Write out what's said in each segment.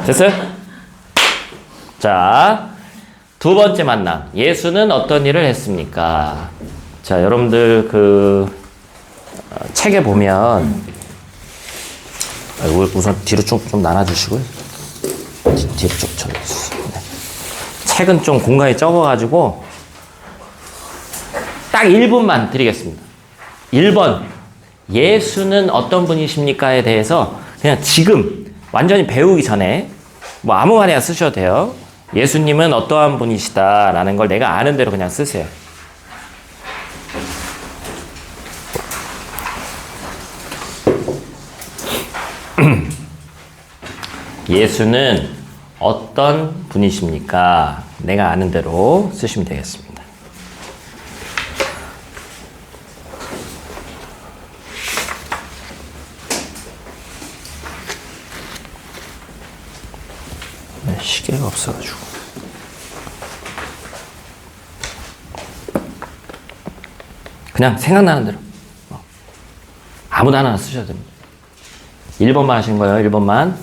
됐어요? 자, 두 번째 만남. 예수는 어떤 일을 했습니까? 자, 여러분들 책에 보면 우선 뒤로 좀 나눠주시고요. 뒤로 좀 네. 책은 좀 공간이 적어가지고 딱 1분만 드리겠습니다. 1번 예수는 어떤 분이십니까에 대해서 그냥 지금 완전히 배우기 전에 뭐 아무 말이나 쓰셔도 돼요. 예수님은 어떠한 분이시다라는 걸 내가 아는 대로 그냥 쓰세요. 예수는 어떤 분이십니까? 내가 아는 대로 쓰시면 되겠습니다. 시계가 없어가지고. 그냥 생각나는 대로. 아무나 하나 쓰셔도 됩니다. 1번만 하시는 거예요, 1번만.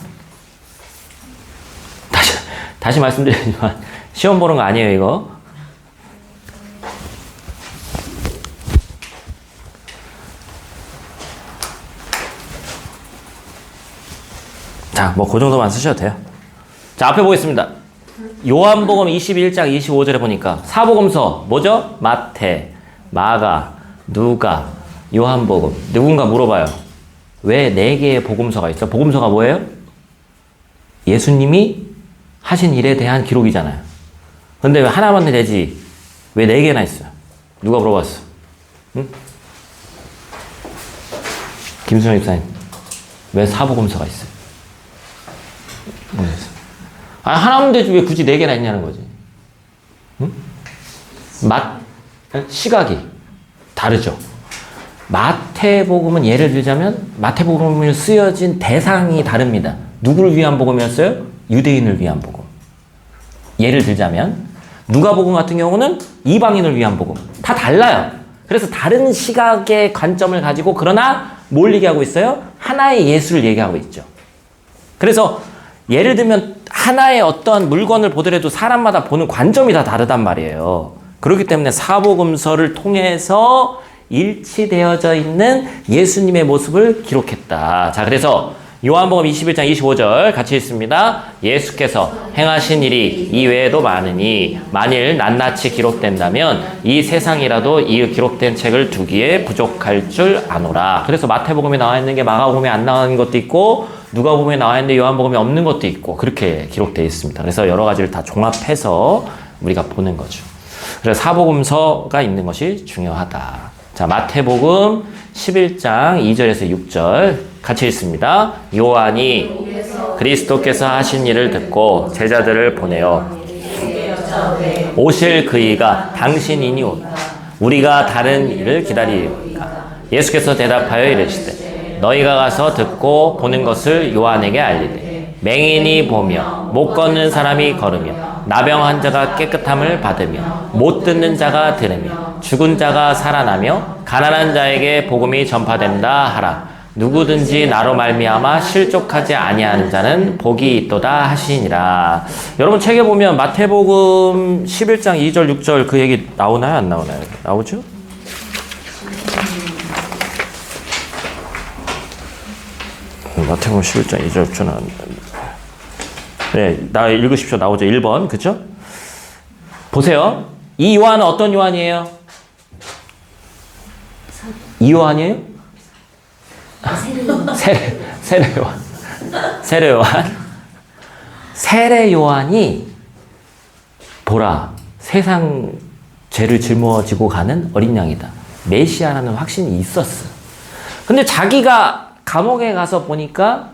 다시 말씀드리지만, 시험 보는 거 아니에요, 이거. 자, 뭐, 그 정도만 쓰셔도 돼요. 자, 앞에 보겠습니다. 요한복음 21장 25절에 보니까 사복음서 뭐죠? 마태, 마가, 누가, 요한복음. 누군가 물어봐요. 왜 4개의 복음서가 있어? 복음서가 뭐예요? 예수님이 하신 일에 대한 기록이잖아요. 근데 왜 하나만 되지? 왜 4개나 있어요? 누가 물어봤어? 응? 김수영 입사님. 왜 사복음서가 있어요? 하나면 되지 왜 굳이 4개나 있냐는 거지. 응? 시각이 다르죠. 마태복음은 예를 들자면 마태복음을 쓰여진 대상이 다릅니다. 누구를 위한 복음이었어요? 유대인을 위한 복음. 예를 들자면 누가복음 같은 경우는 이방인을 위한 복음. 다 달라요. 그래서 다른 시각의 관점을 가지고 그러나 뭘 얘기하고 있어요? 하나의 예수를 얘기하고 있죠. 그래서 예를 들면 하나의 어떤 물건을 보더라도 사람마다 보는 관점이 다 다르단 말이에요. 그렇기 때문에 사복음서를 통해서 일치되어져 있는 예수님의 모습을 기록했다. 자, 그래서 요한복음 21장 25절 같이 읽습니다. 예수께서 행하신 일이 이외에도 많으니 만일 낱낱이 기록된다면 이 세상이라도 이 기록된 책을 두기에 부족할 줄 아노라. 그래서 마태복음에 나와 있는 게 마가복음에 안 나와 있는 것도 있고 누가복음에 나와 있는데 요한복음에 없는 것도 있고 그렇게 기록되어 있습니다. 그래서 여러 가지를 다 종합해서 우리가 보는 거죠. 그래서 사복음서가 있는 것이 중요하다. 자, 마태복음 11장 2절에서 6절 같이 읽습니다. 요한이 그리스도께서 하신 일을 듣고 제자들을 보내어 오실 그이가 당신이니 우리가 다른 일을 기다리리까. 예수께서 대답하여 이르시되 너희가 가서 듣고 보는 것을 요한에게 알리되 맹인이 보며 못 걷는 사람이 걸으며 나병 환자가 깨끗함을 받으며 못 듣는 자가 들으며 죽은 자가 살아나며 가난한 자에게 복음이 전파된다 하라. 누구든지 나로 말미암아 실족하지 아니하는 자는 복이 있도다 하시니라. 여러분 책에 보면 마태복음 11장 2절 6절 그 얘기 나오나요? 안 나오나요? 나오죠? 마태복음 11장 2절 6절은 네, 나 읽으십시오. 나오죠. 1번. 그쵸? 보세요. 이 요한은 어떤 요한이에요? 이 요한이에요? 세례 요한. 세례 요한. 세례 요한이 보라, 세상 죄를 짊어지고 가는 어린 양이다. 메시아라는 확신이 있었어. 근데 자기가 감옥에 가서 보니까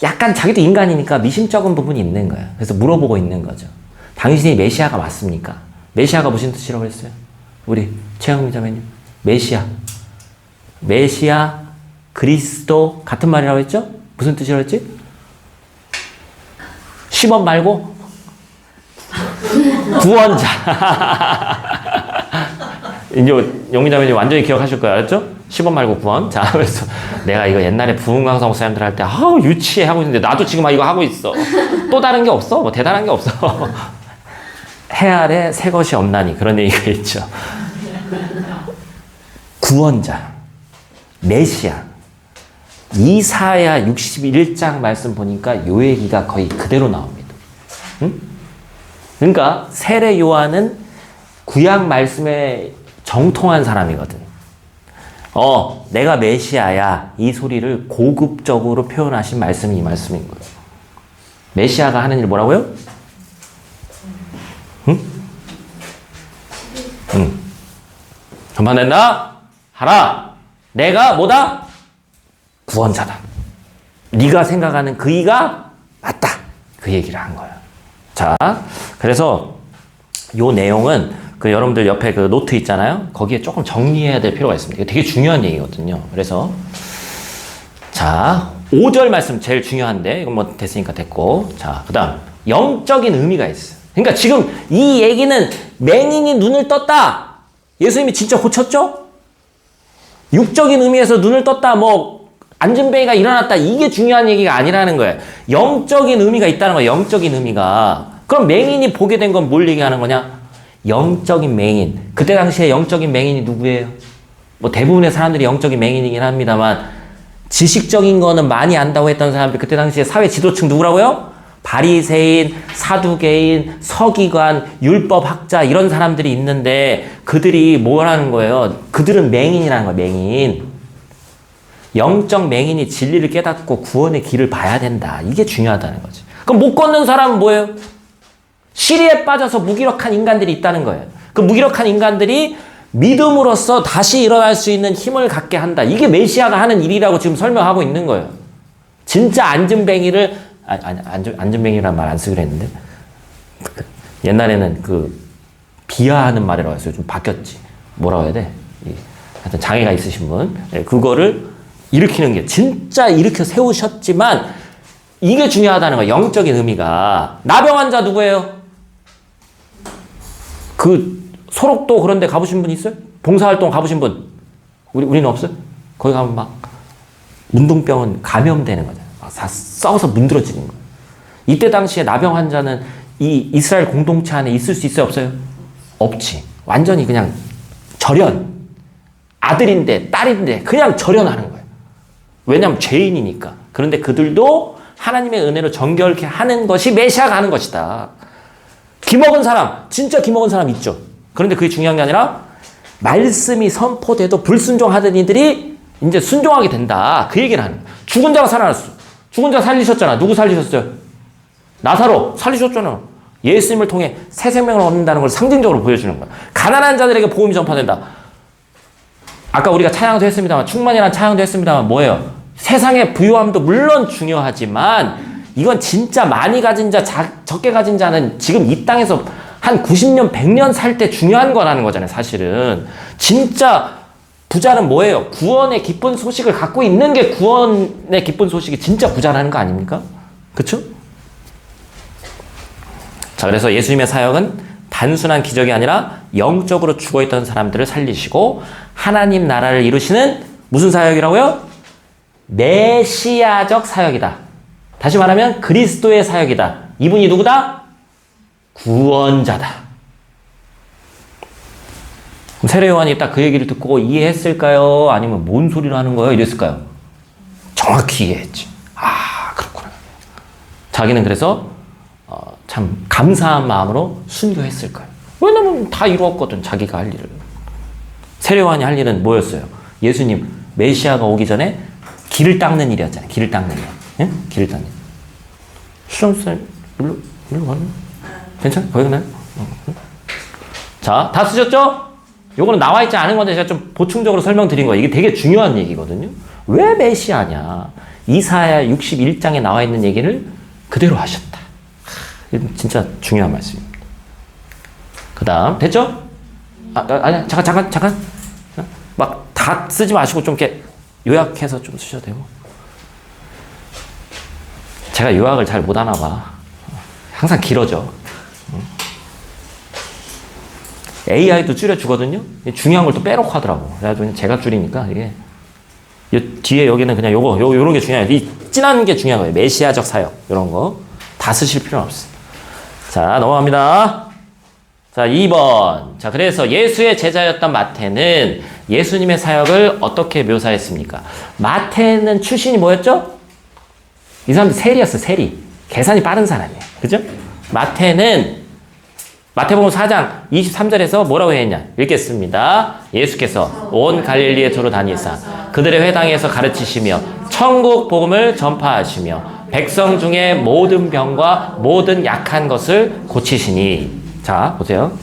약간 자기도 인간이니까 미심쩍은 부분이 있는 거야. 그래서 물어보고 있는 거죠. 당신이 메시아가 맞습니까? 메시아가 무슨 뜻이라고 했어요? 우리 최영미 자매님. 메시아, 그리스도 같은 말이라고 했죠? 무슨 뜻이라고 했지? 10원 말고? 구원자. 이제 영미 자매님 완전히 기억하실 거예요. 알았죠? 10원 7번 말고 9번. 자, 그래서 내가 이거 옛날에 부흥강성 목사님들 할 때, 아우, 유치해 하고 있는데, 나도 지금 이거 하고 있어. 또 다른 게 없어? 뭐, 대단한 게 없어. 해 아래 새 것이 없나니. 그런 얘기가 있죠. 구원자, 메시아. 이사야 61장 말씀 보니까 요 얘기가 거의 그대로 나옵니다. 응? 그러니까 세례 요한은 구약 말씀에 정통한 사람이거든. 내가 메시아야. 이 소리를 고급적으로 표현하신 말씀이 이 말씀인 거예요. 메시아가 하는 일 뭐라고요? 응? 응. 전파된다? 하라. 내가 뭐다? 구원자다. 네가 생각하는 그 이가 맞다. 그 얘기를 한 거야. 자, 그래서 요 내용은 여러분들 옆에 그 노트 있잖아요. 거기에 조금 정리해야 될 필요가 있습니다. 이게 되게 중요한 얘기거든요. 그래서 자, 5절 말씀 제일 중요한데 이건 뭐 됐으니까 됐고, 자, 그다음 영적인 의미가 있어요. 그러니까 지금 이 얘기는 맹인이 눈을 떴다. 예수님이 진짜 고쳤죠? 육적인 의미에서 눈을 떴다. 뭐 안진뱅이가 일어났다. 이게 중요한 얘기가 아니라는 거예요. 영적인 의미가 있다는 거예요. 영적인 의미가. 그럼 맹인이 보게 된 건 뭘 얘기하는 거냐? 영적인 맹인. 그때 당시에 영적인 맹인이 누구예요? 뭐 대부분의 사람들이 영적인 맹인이긴 합니다만 지식적인 거는 많이 안다고 했던 사람들, 그때 당시에 사회 지도층 누구라고요? 바리새인, 사두개인, 서기관, 율법학자 이런 사람들이 있는데 그들이 뭐라는 거예요? 그들은 맹인이라는 거예요. 맹인. 영적 맹인이 진리를 깨닫고 구원의 길을 봐야 된다. 이게 중요하다는 거지. 그럼 못 걷는 사람은 뭐예요? 시리에 빠져서 무기력한 인간들이 있다는 거예요. 그 무기력한 인간들이 믿음으로써 다시 일어날 수 있는 힘을 갖게 한다. 이게 메시아가 하는 일이라고 지금 설명하고 있는 거예요. 진짜 안진뱅이를 안진뱅이라는 말 안 쓰기로 했는데 옛날에는 비하하는 말이라고 했어요. 좀 바뀌었지. 뭐라고 해야 돼? 하여튼 장애가 있으신 분. 그거를 일으키는 게 진짜 일으켜 세우셨지만 이게 중요하다는 거예요. 영적인 의미가. 나병 환자 누구예요? 소록도 그런 데 가보신 분 있어요? 봉사활동 가보신 분? 우리는 없어요? 거기 가면 막 문둥병은 감염되는 거잖아요. 다 썩어서 문드러지는 거예요. 이때 당시에 나병 환자는 이 이스라엘 공동체 안에 있을 수 있어요? 없어요? 없지. 완전히 그냥 절연. 아들인데 딸인데 그냥 절연하는 거예요. 왜냐하면 죄인이니까. 그런데 그들도 하나님의 은혜로 정결케 하는 것이 메시아가 하는 것이다. 기먹은 사람, 진짜 기먹은 사람 있죠. 그런데 그게 중요한 게 아니라 말씀이 선포돼도 불순종하던 이들이 이제 순종하게 된다. 그 얘기를 하는 거예요. 죽은 자가 살아났어. 죽은 자 살리셨잖아. 누구 살리셨어요? 나사로 살리셨잖아. 예수님을 통해 새 생명을 얻는다는 걸 상징적으로 보여주는 거야. 가난한 자들에게 복음이 전파된다. 아까 우리가 찬양도 했습니다만, 충만이라는 찬양도 했습니다만 뭐예요? 세상의 부유함도 물론 중요하지만 이건 진짜 많이 가진 자, 적게 가진 자는 지금 이 땅에서 한 90년, 100년 살 때 중요한 거라는 거잖아요, 사실은. 진짜 부자는 뭐예요? 구원의 기쁜 소식을 갖고 있는 게 구원의 기쁜 소식이 진짜 부자라는 거 아닙니까? 그쵸? 자, 그래서 예수님의 사역은 단순한 기적이 아니라 영적으로 죽어있던 사람들을 살리시고 하나님 나라를 이루시는 무슨 사역이라고요? 메시아적 사역이다. 다시 말하면 그리스도의 사역이다. 이분이 누구다? 구원자다. 그럼 세례 요한이 딱 그 얘기를 듣고 이해했을까요? 아니면 뭔 소리를 하는 거예요? 이랬을까요? 정확히 이해했지. 아, 그렇구나. 자기는 그래서 참 감사한 마음으로 순교했을 거예요. 왜냐면 다 이루었거든, 자기가 할 일을. 세례 요한이 할 일은 뭐였어요? 예수님, 메시아가 오기 전에 길을 닦는 일이었잖아요. 길을 닦는 일. 예? 길을 닦는 일. 수정쌤, 일로 가는? 괜찮아? 거기 가나요? 자, 다 쓰셨죠? 요거는 나와 있지 않은 건데 제가 좀 보충적으로 설명드린 거예요. 이게 되게 중요한 얘기거든요. 왜 메시아냐? 이사야 61장에 나와 있는 얘기를 그대로 하셨다. 진짜 중요한 말씀입니다. 그 다음, 됐죠? 아니, 잠깐. 막 다 쓰지 마시고 좀 이렇게 요약해서 좀 쓰셔도 되고. 제가 요약을 잘 못하나 봐. 항상 길어져. AI도 줄여주거든요. 중요한 걸 또 빼놓고 하더라고. 그래가지고 제가 줄이니까 이게 뒤에 여기는 그냥 요런 게 중요해요. 이 진한 게 중요한 거예요. 메시아적 사역. 이런 거. 다 쓰실 필요는 없어요. 자, 넘어갑니다. 자, 2번. 자, 그래서 예수의 제자였던 마태는 예수님의 사역을 어떻게 묘사했습니까? 마태는 출신이 뭐였죠? 이 사람도 세리였어, 세리. 계산이 빠른 사람이에요. 그죠? 마태복음 4장 23절에서 뭐라고 했냐? 읽겠습니다. 예수께서 온 갈릴리에 두루 다니사 그들의 회당에서 가르치시며 천국 복음을 전파하시며 백성 중에 모든 병과 모든 약한 것을 고치시니. 자, 보세요.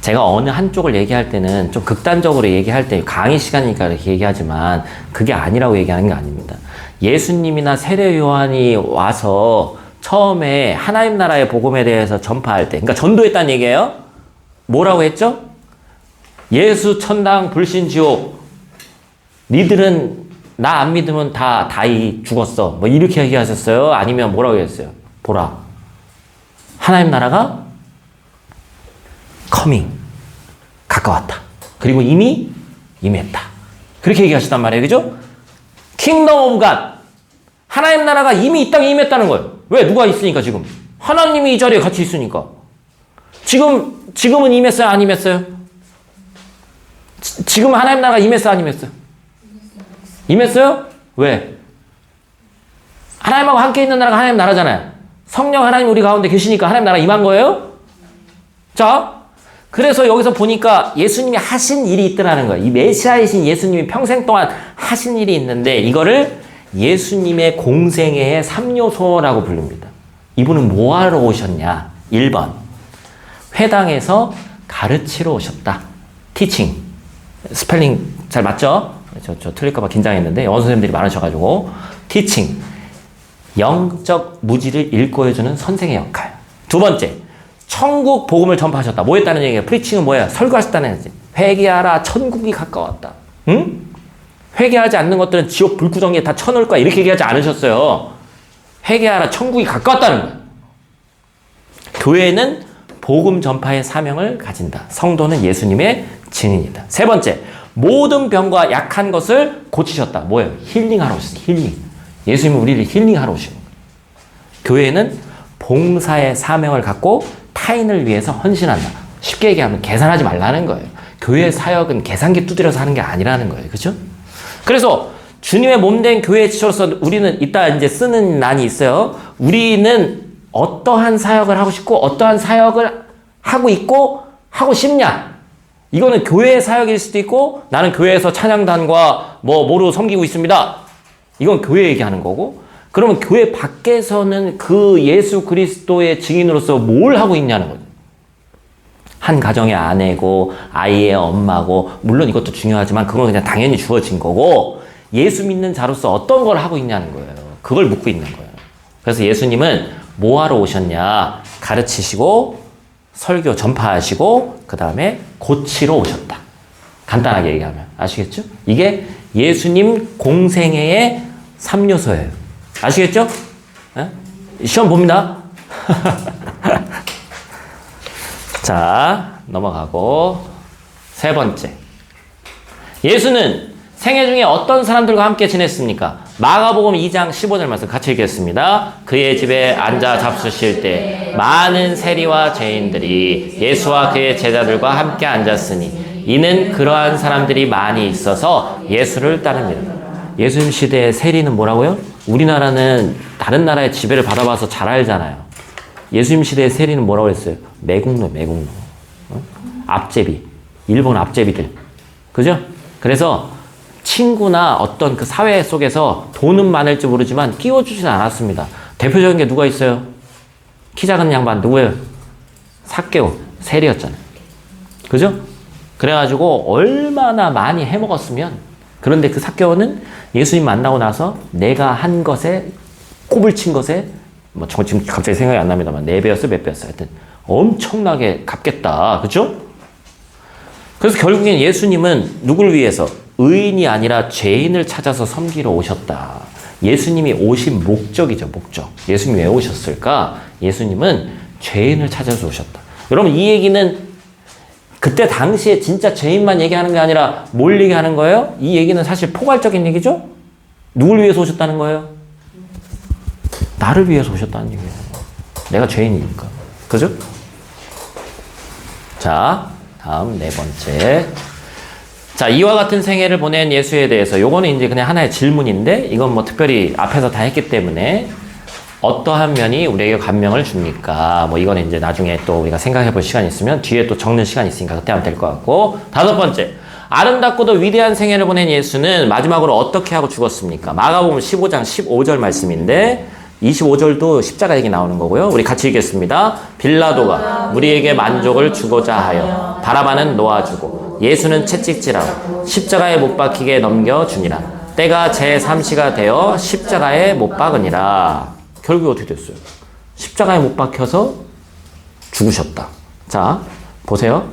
제가 어느 한쪽을 얘기할 때는 좀 극단적으로 얘기할 때 강의 시간이니까 이렇게 얘기하지만 그게 아니라고 얘기하는 게 아닙니다. 예수님이나 세례 요한이 와서 처음에 하나님 나라의 복음에 대해서 전파할 때, 그러니까 전도했다는 얘기예요. 뭐라고 했죠? 예수 천당 불신 지옥. 니들은 나 안 믿으면 다 다이 죽었어. 뭐 이렇게 얘기하셨어요? 아니면 뭐라고 했어요? 보라. 하나님 나라가 커밍. 가까웠다. 그리고 이미 임했다. 그렇게 얘기하시단 말이에요. 그죠? 킹덤 오브 갓. 하나님 나라가 이미 이 땅에 임했다는 거예요. 왜? 누가 있으니까 지금. 하나님이 이 자리에 같이 있으니까. 지금은 임했어요? 안 임했어요? 지금 하나님 나라가 임했어요? 안 임했어요? 임했어요? 왜? 하나님하고 함께 있는 나라가 하나님 나라잖아요. 성령 하나님 우리 가운데 계시니까 하나님 나라 임한 거예요? 자, 그래서 여기서 보니까 예수님이 하신 일이 있더라는 거예요. 이 메시아이신 예수님이 평생 동안 하신 일이 있는데 이거를 예수님의 공생애의 3요소라고 부릅니다. 이분은 뭐하러 오셨냐? 1번. 회당에서 가르치러 오셨다. 티칭. 스펠링 잘 맞죠? 저 틀릴까봐 긴장했는데 영어 선생님들이 많으셔가지고. 티칭. 영적 무지를 일궈해주는 선생의 역할. 2번째. 천국 복음을 전파하셨다. 뭐 했다는 얘기예요? 프리칭은 뭐예요? 설교하셨다는 얘기지. 회개하라. 천국이 가까웠다. 응? 회개하지 않는 것들은 지옥 불구덩이에 다 쳐넣을 거야. 이렇게 얘기하지 않으셨어요. 회개하라. 천국이 가까웠다는 거예요. 교회는 복음 전파의 사명을 가진다. 성도는 예수님의 증인이다. 3번째. 모든 병과 약한 것을 고치셨다. 뭐예요? 힐링하러 오셨어요. 힐링. 예수님은 우리를 힐링하러 오시는 거예요. 교회는 봉사의 사명을 갖고 타인을 위해서 헌신한다. 쉽게 얘기하면 계산하지 말라는 거예요. 교회 사역은 계산기 두드려서 하는 게 아니라는 거예요. 그죠? 그래서 주님의 몸된 교회의 지체로서 우리는 이따 이제 쓰는 난이 있어요. 우리는 어떠한 사역을 하고 싶고 어떠한 사역을 하고 있고 하고 싶냐? 이거는 교회의 사역일 수도 있고 나는 교회에서 찬양단과 뭐로 섬기고 있습니다. 이건 교회 얘기하는 거고 그러면 교회 밖에서는 그 예수 그리스도의 증인으로서 뭘 하고 있냐는 거죠. 한 가정의 아내고 아이의 엄마고 물론 이것도 중요하지만 그건 그냥 당연히 주어진 거고 예수 믿는 자로서 어떤 걸 하고 있냐는 거예요. 그걸 묻고 있는 거예요. 그래서 예수님은 뭐하러 오셨냐? 가르치시고 설교 전파하시고 그 다음에 고치러 오셨다. 간단하게 얘기하면 아시겠죠? 이게 예수님 공생애의 3요소예요. 아시겠죠? 네? 시험 봅니다. 자, 넘어가고 3번째. 예수는 생애 중에 어떤 사람들과 함께 지냈습니까? 마가복음 2장 15절 말씀 같이 읽겠습니다. 그의 집에 앉아 잡수실 때 많은 세리와 죄인들이 예수와 그의 제자들과 함께 앉았으니 이는 그러한 사람들이 많이 있어서 예수를 따릅니다. 예수님 시대의 세리는 뭐라고요? 우리나라는 다른 나라의 지배를 받아봐서 잘 알잖아요. 예수님 시대의 세리는 뭐라고 했어요? 매국노. 앞제비. 일본 앞제비들. 그죠? 그래서 친구나 어떤 그 사회 속에서 돈은 많을지 모르지만 끼워주진 않았습니다. 대표적인 게 누가 있어요? 키 작은 양반 누구예요? 삭개오. 세리였잖아요. 그죠? 그래가지고 얼마나 많이 해먹었으면 그런데 그 삭개오는 예수님 만나고 나서 내가 한 것에 꼽을 친 것에 뭐 지금 갑자기 생각이 안 납니다만 4배였어요? 몇 배였어요? 하여튼 엄청나게 갚겠다. 그죠? 그래서 결국엔 예수님은 누굴 위해서? 의인이 아니라 죄인을 찾아서 섬기러 오셨다. 예수님이 오신 목적이죠. 목적. 예수님이 왜 오셨을까? 예수님은 죄인을 찾아서 오셨다. 여러분 이 얘기는 그때 당시에 진짜 죄인만 얘기하는 게 아니라 뭘 얘기하는 거예요? 이 얘기는 사실 포괄적인 얘기죠? 누굴 위해서 오셨다는 거예요? 나를 위해서 오셨다는 얘기예요. 내가 죄인이니까. 그죠? 자, 다음 네 번째. 자, 이와 같은 생애를 보낸 예수에 대해서 요거는 이제 그냥 하나의 질문인데 이건 뭐 특별히 앞에서 다 했기 때문에 어떠한 면이 우리에게 감명을 줍니까? 뭐 이거는 이제 나중에 또 우리가 생각해 볼 시간이 있으면 뒤에 또 적는 시간이 있으니까 그때 하면 될 것 같고. 다섯 번째. 아름답고도 위대한 생애를 보낸 예수는 마지막으로 어떻게 하고 죽었습니까? 마가복음 15장 15절 말씀인데 25절도 십자가 얘기 나오는 거고요. 우리 같이 읽겠습니다. 빌라도가 우리에게 만족을 주고자 하여 바라바는 놓아주고 예수는 채찍질하고 십자가에 못 박히게 넘겨주니라. 때가 제3시가 되어 십자가에 못 박으니라. 결국에 어떻게 됐어요? 십자가에 못 박혀서 죽으셨다. 자, 보세요.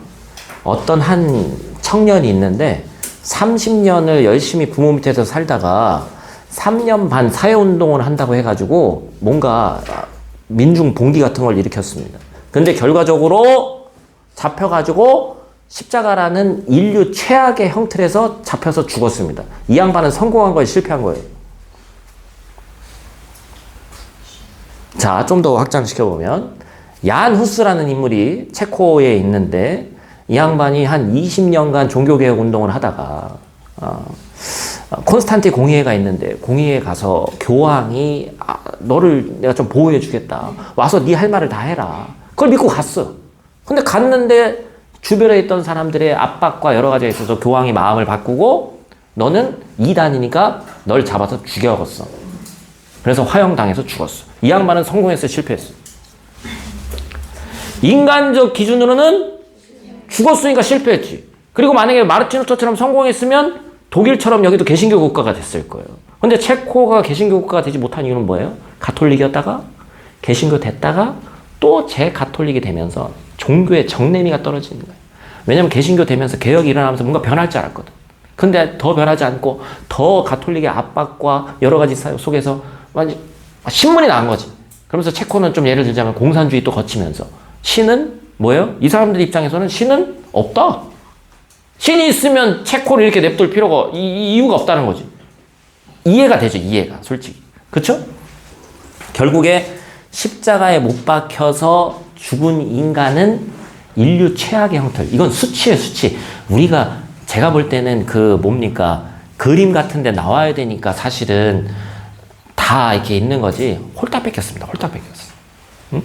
어떤 한 청년이 있는데 30년을 열심히 부모 밑에서 살다가 3년 반 사회운동을 한다고 해가지고 뭔가 민중 봉기 같은 걸 일으켰습니다. 근데 결과적으로 잡혀가지고 십자가라는 인류 최악의 형틀에서 잡혀서 죽었습니다. 이 양반은 성공한 거에 실패한 거예요. 자, 좀 더 확장시켜보면 얀 후스라는 인물이 체코에 있는데 이 양반이 한 20년간 종교개혁 운동을 하다가 콘스탄티 공의회가 있는데 공의회에 가서 교황이 너를 내가 좀 보호해 주겠다. 와서 네 할 말을 다 해라. 그걸 믿고 갔어. 근데 갔는데 주변에 있던 사람들의 압박과 여러 가지가 있어서 교황이 마음을 바꾸고 너는 이단이니까 널 잡아서 죽여갔어. 그래서 화형당해서 죽었어. 이 양반은 성공했어, 실패했어? 인간적 기준으로는 죽었으니까 실패했지. 그리고 만약에 마르틴 루터처럼 성공했으면 독일처럼 여기도 개신교 국가가 됐을 거예요. 근데 체코가 개신교 국가가 되지 못한 이유는 뭐예요? 가톨릭이었다가 개신교 됐다가 또 재가톨릭이 되면서 종교의 정내미가 떨어지는 거예요. 왜냐면 개신교 되면서 개혁이 일어나면서 뭔가 변할 줄 알았거든. 근데 더 변하지 않고 더 가톨릭의 압박과 여러 가지 속에서 신문이 나은 거지. 그러면서 체코는 좀 예를 들자면 공산주의 또 거치면서 신은 뭐예요? 이 사람들 입장에서는 신은 없다. 신이 있으면 체코를 이렇게 냅둘 필요가 이유가 없다는 거지. 이해가 되죠, 이해가 솔직히. 그렇죠? 결국에 십자가에 못 박혀서 죽은 인간은 인류 최악의 형틀. 이건 수치예요, 수치. 제가 볼 때는 뭡니까? 그림 같은 데 나와야 되니까 사실은 다 이렇게 있는 거지. 홀딱 뺏겼습니다. 홀딱 뺏겼어. 응?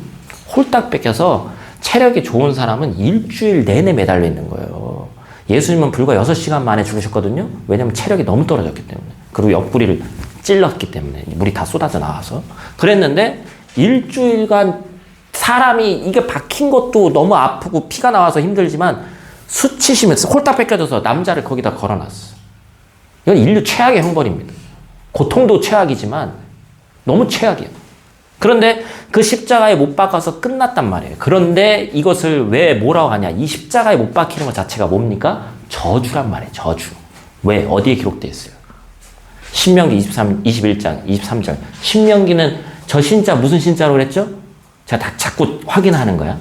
홀딱 뺏겨서 체력이 좋은 사람은 일주일 내내 매달려 있는 거예요. 예수님은 불과 6시간 만에 죽으셨거든요. 왜냐면 체력이 너무 떨어졌기 때문에. 그리고 옆구리를 찔렀기 때문에. 물이 다 쏟아져 나와서. 그랬는데 일주일간 사람이 이게 박힌 것도 너무 아프고 피가 나와서 힘들지만 수치심에서 홀딱 뺏겨져서 남자를 거기다 걸어놨어. 이건 인류 최악의 형벌입니다. 고통도 최악이지만 너무 최악이에요. 그런데 그 십자가에 못 박아서 끝났단 말이에요. 그런데 이것을 왜 뭐라고 하냐? 이 십자가에 못 박히는 것 자체가 뭡니까? 저주란 말이에요. 저주. 왜? 어디에 기록되어 있어요? 신명기 21장 23절. 신명기는 저 신자 무슨 신자라고 그랬죠? 제가 자꾸 확인하는 거야.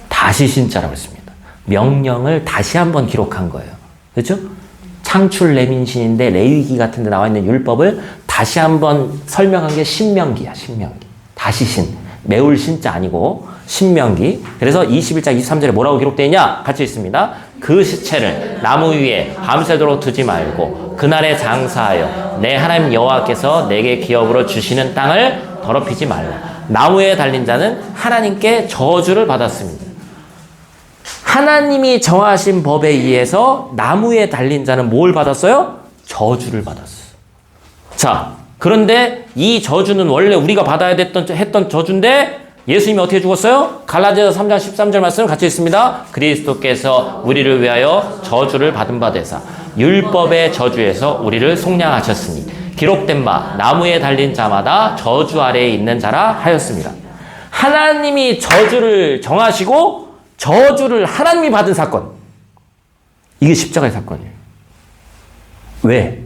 다시 신자라고 했습니다. 명령을 다시 한번 기록한 거예요. 그렇죠? 창출 레민신인데 레위기 같은 데 나와 있는 율법을 다시 한번 설명한 게 신명기야, 신명기. 다시 신. 매울 신자 아니고 신명기. 그래서 21장 23절에 뭐라고 기록되어 있냐? 같이 있습니다. 그 시체를 나무 위에 밤새도록 두지 말고 그날에 장사하여 내 하나님 여호와께서 내게 기업으로 주시는 땅을 더럽히지 말라. 나무에 달린 자는 하나님께 저주를 받았습니다. 하나님이 정하신 법에 의해서 나무에 달린 자는 뭘 받았어요? 저주를 받았어요. 자, 그런데 이 저주는 원래 우리가 받아야 했던 저주인데 예수님이 어떻게 죽었어요? 갈라디아서 3장 13절 말씀을 같이 읽습니다. 그리스도께서 우리를 위하여 저주를 받은 바 되사 율법의 저주에서 우리를 속량하셨으니 기록된 바 나무에 달린 자마다 저주 아래에 있는 자라 하였습니다. 하나님이 저주를 정하시고 저주를 하나님이 받은 사건. 이게 십자가의 사건이에요. 왜?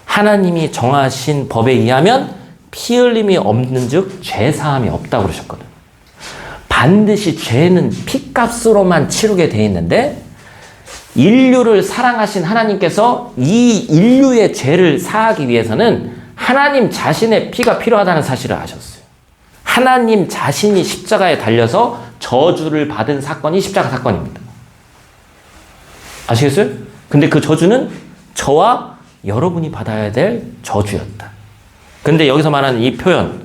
하나님이 정하신 법에 의하면 피 흘림이 없는 즉 죄사함이 없다고 그러셨거든. 반드시 죄는 피값으로만 치르게 돼 있는데 인류를 사랑하신 하나님께서 이 인류의 죄를 사하기 위해서는 하나님 자신의 피가 필요하다는 사실을 아셨어요. 하나님 자신이 십자가에 달려서 저주를 받은 사건이 십자가 사건입니다. 아시겠어요? 근데 그 저주는 저와 여러분이 받아야 될 저주였다. 근데 여기서 말하는 이 표현,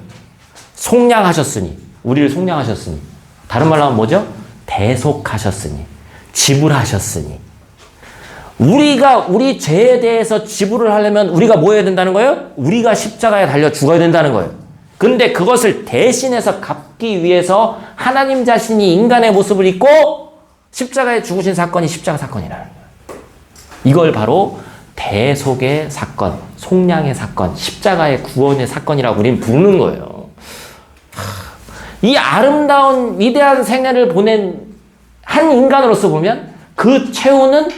속량하셨으니, 우리를 속량하셨으니, 다른 말로 하면 뭐죠? 대속하셨으니, 지불하셨으니. 우리가 우리 죄에 대해서 지불을 하려면 우리가 뭐 해야 된다는 거예요? 우리가 십자가에 달려 죽어야 된다는 거예요. 근데 그것을 대신해서 갚기 위해서 하나님 자신이 인간의 모습을 입고 십자가에 죽으신 사건이 십자가 사건이라는 거예요. 이걸 바로 대속의 사건, 속량의 사건, 십자가의 구원의 사건이라고 우리는 부르는 거예요. 이 아름다운 위대한 생애를 보낸 한 인간으로서 보면 그 최후는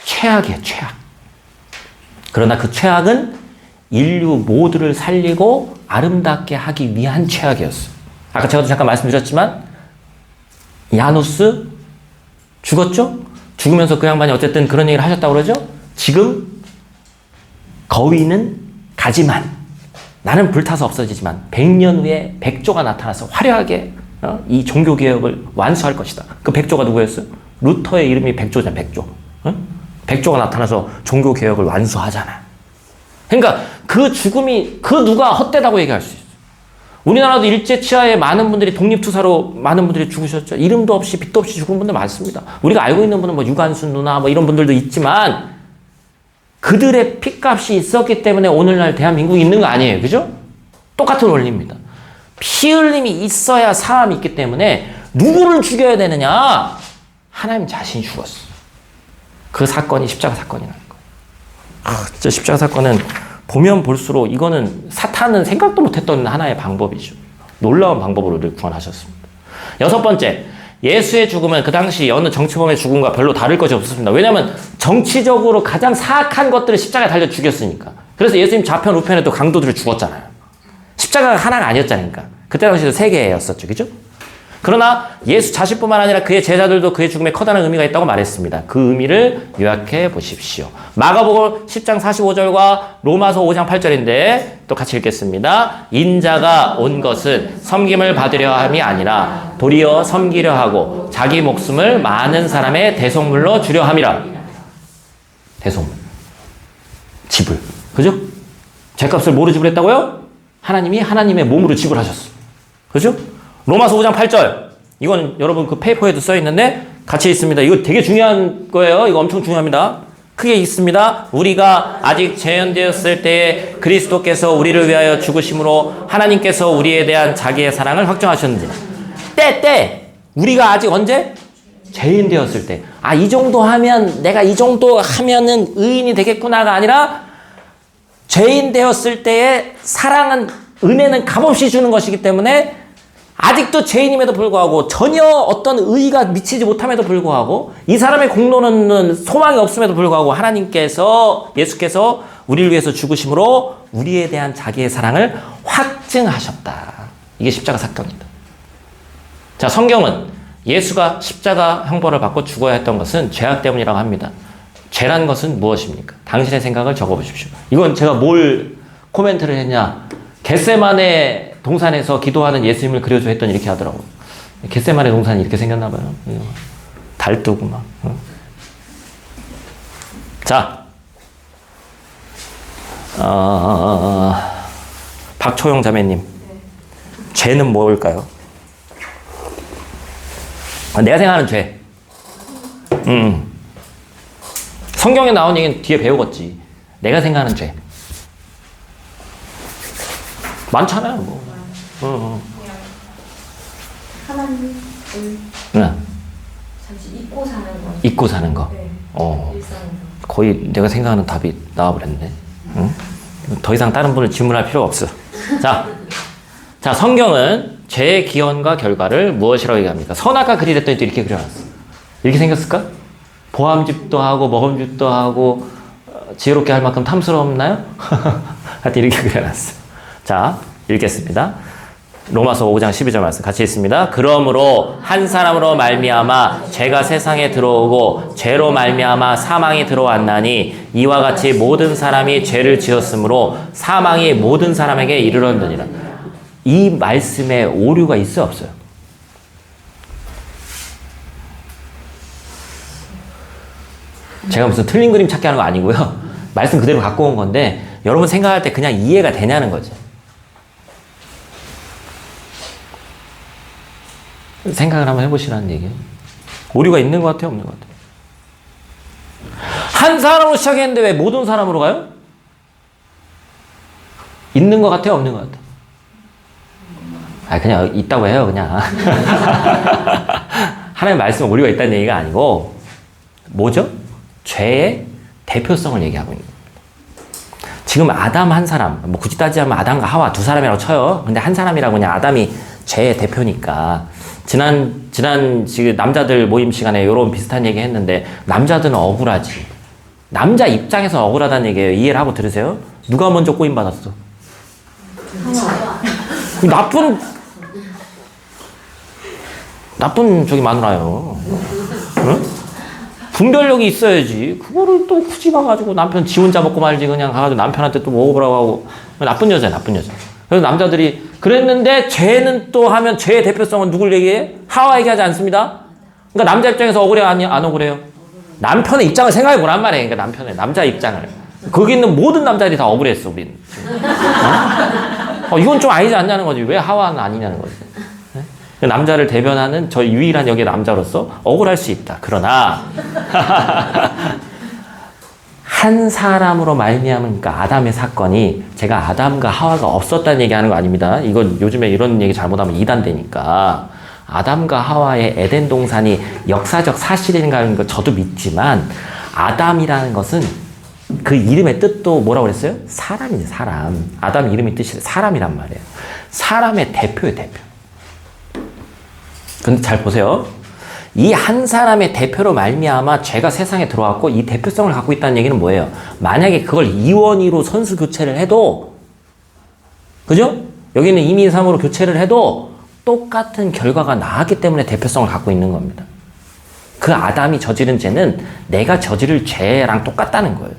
최악이에요, 최악. 그러나 그 최악은 인류 모두를 살리고 아름답게 하기 위한 최악이었어요. 아까 제가 잠깐 말씀드렸지만 야누스 죽었죠? 죽으면서 그 양반이 어쨌든 그런 얘기를 하셨다고 그러죠? 지금 거위는 가지만 나는 불타서 없어지지만 100년 후에 백조가 나타나서 화려하게 이 종교개혁을 완수할 것이다. 그 백조가 누구였어요? 루터의 이름이 백조잖아, 백조. 백조가 나타나서 종교개혁을 완수하잖아. 그러니까 그 죽음이 그 누가 헛되다고 얘기할 수 있어요. 우리나라도 일제치하에 많은 분들이 독립투사로 많은 분들이 죽으셨죠. 이름도 없이 빚도 없이 죽은 분들 많습니다. 우리가 알고 있는 분은 뭐 유관순 누나 뭐 이런 분들도 있지만 그들의 피값이 있었기 때문에 오늘날 대한민국이 있는 거 아니에요. 그죠? 똑같은 원리입니다. 피 흘림이 있어야 사함이 있기 때문에 누구를 죽여야 되느냐? 하나님 자신이 죽었어. 그 사건이 십자가 사건이라는 거예요. 진짜 십자가 사건은 보면 볼수록 이거는 사탄은 생각도 못했던 하나의 방법이죠. 놀라운 방법으로 우리를 구원하셨습니다. 6번째, 예수의 죽음은 그 당시 어느 정치범의 죽음과 별로 다를 것이 없었습니다. 왜냐하면 정치적으로 가장 사악한 것들을 십자가에 달려 죽였으니까. 그래서 예수님 좌편 우편에도 강도들을 죽었잖아요. 십자가가 하나가 아니었잖아요. 그때 당시에도 3개였었죠. 그죠? 그러나 예수 자신뿐만 아니라 그의 제자들도 그의 죽음에 커다란 의미가 있다고 말했습니다. 그 의미를 요약해 보십시오. 마가복음 10장 45절과 로마서 5장 8절인데 또 같이 읽겠습니다. 인자가 온 것은 섬김을 받으려 함이 아니라 도리어 섬기려 하고 자기 목숨을 많은 사람의 대속물로 주려 함이라. 대속물. 지불. 그죠? 죄값을 뭐로 지불했다고요? 하나님이 하나님의 몸으로 지불하셨어. 그죠? 로마서 5장 8절. 이건 여러분 그 페이퍼에도 써 있는데 같이 있습니다. 이거 되게 중요한 거예요. 이거 엄청 중요합니다. 크게 있습니다. 우리가 아직 재현되었을 때에 그리스도께서 우리를 위하여 죽으심으로 하나님께서 우리에 대한 자기의 사랑을 확정하셨는지. 우리가 아직 언제? 재현되었을 때. 아, 이 정도 하면 내가 이 정도 하면은 의인이 되겠구나가 아니라 죄인되었을 때의 사랑은 은혜는 값없이 주는 것이기 때문에 아직도 죄인임에도 불구하고 전혀 어떤 의의가 미치지 못함에도 불구하고 이 사람의 공로는 소망이 없음에도 불구하고 하나님께서 예수께서 우리를 위해서 죽으심으로 우리에 대한 자기의 사랑을 확증하셨다. 이게 십자가 사건입니다. 자, 성경은 예수가 십자가 형벌을 받고 죽어야 했던 것은 죄악 때문이라고 합니다. 죄란 것은 무엇입니까? 당신의 생각을 적어보십시오. 이건 제가 뭘 코멘트를 했냐. 겟세마네 동산에서 기도하는 예수님을 그려줘 했더니 이렇게 하더라고. 겟세마네 동산이 이렇게 생겼나 봐요. 달 뜨고 막. 자, 박초영 자매님. 죄는 뭘까요? 내가 생각하는 죄. 성경에 나온 얘기는 뒤에 배우겠지. 내가 생각하는 죄. 많잖아요, 뭐. 하나님을 잠시 잊고 사는 거. 잊고 사는 거. 네. 일상에서. 거의 내가 생각하는 답이 나와버렸네. 응? 더 이상 다른 분을 질문할 필요가 없어. 자, 성경은 죄의 기원과 결과를 무엇이라고 얘기합니까? 선악과 글이 됐더니 또 이렇게 그려놨어. 이렇게 생겼을까? 보암집도 하고 먹음집도 하고 지혜롭게 할 만큼 탐스럽나요? 하여튼 이렇게 그려놨어. 자, 읽겠습니다. 로마서 5장 12절 말씀 같이 읽습니다. 그러므로 한 사람으로 말미암아 죄가 세상에 들어오고 죄로 말미암아 사망이 들어왔나니 이와 같이 모든 사람이 죄를 지었으므로 사망이 모든 사람에게 이르렀느니라. 이 말씀에 오류가 있어요, 없어요? 제가 무슨 틀린 그림 찾기 하는 거 아니고요. 말씀 그대로 갖고 온 건데 여러분 생각할 때 그냥 이해가 되냐는 거죠. 생각을 한번 해보시라는 얘기예요. 오류가 있는 것 같아요, 없는 것 같아요? 한 사람으로 시작했는데 왜 모든 사람으로 가요? 있는 것 같아요, 없는 것 같아요? 아, 그냥 있다고 해요, 그냥. 하나님의 말씀에 오류가 있다는 얘기가 아니고 뭐죠? 죄의 대표성을 얘기하고 있는 겁니다. 지금 아담 한 사람, 뭐 굳이 따지자면 아담과 하와 두 사람이라고 쳐요. 근데 한 사람이라고 그냥 아담이 죄의 대표니까 지난 지금 남자들 모임 시간에 이런 비슷한 얘기 했는데 남자들은 억울하지. 남자 입장에서 억울하다는 얘기예요. 이해를 하고 들으세요. 누가 먼저 꼬임 받았어? 나쁜 저기 마누라요. 응? 분별력이 있어야지. 그거를 또 굳이 가가지고 남편 지 혼자 먹고 말지 그냥 가가지고 남편한테 또 먹어보라고 하고 나쁜 여자야, 나쁜 여자. 그래서 남자들이 그랬는데 죄는 또 하면 죄의 대표성은 누굴 얘기해? 하와 얘기하지 않습니다. 그러니까 남자 입장에서 억울해요, 안 억울해요? 남편의 입장을 생각해 보란 말이에요. 그러니까 남자 입장을. 거기 있는 모든 남자들이 다 억울했어, 우리는. 이건 좀 아니지 않냐는 거지. 왜 하와는 아니냐는 거지. 네? 남자를 대변하는 저 유일한 여기 남자로서 억울할 수 있다. 그러나 한 사람으로 말미암으니까 아담의 사건이 제가 아담과 하와가 없었다는 얘기하는 거 아닙니다. 이건 요즘에 이런 얘기 잘못하면 이단되니까 아담과 하와의 에덴 동산이 역사적 사실인가는 거 저도 믿지만 아담이라는 것은 그 이름의 뜻도 뭐라고 그랬어요? 사람이지, 사람. 아담 이름의 뜻이 사람이란 말이에요. 사람의 대표예요, 대표. 근데 잘 보세요. 이 한 사람의 대표로 말미암아 죄가 세상에 들어왔고 이 대표성을 갖고 있다는 얘기는 뭐예요? 만약에 그걸 이원희로 선수 교체를 해도, 그죠? 여기는 이민삼으로 교체를 해도 똑같은 결과가 나왔기 때문에 대표성을 갖고 있는 겁니다. 그 아담이 저지른 죄는 내가 저지를 죄랑 똑같다는 거예요.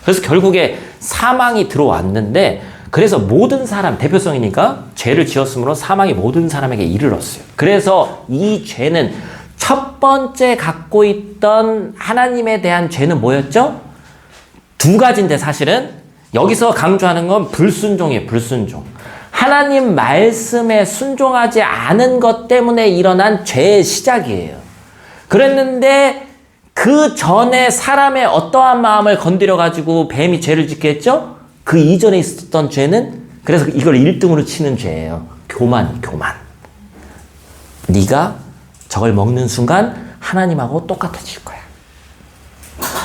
그래서 결국에 사망이 들어왔는데 그래서 모든 사람, 대표성이니까 죄를 지었으므로 사망이 모든 사람에게 이르렀어요. 그래서 이 죄는 첫 번째 갖고 있던 하나님에 대한 죄는 뭐였죠? 두 가지인데 사실은 여기서 강조하는 건 불순종이에요. 불순종. 하나님 말씀에 순종하지 않은 것 때문에 일어난 죄의 시작이에요. 그랬는데 그 전에 사람의 어떠한 마음을 건드려가지고 뱀이 죄를 짓게 했죠? 그 이전에 있었던 죄는 그래서 이걸 1등으로 치는 죄예요. 교만. 네가 저걸 먹는 순간 하나님하고 똑같아질 거야.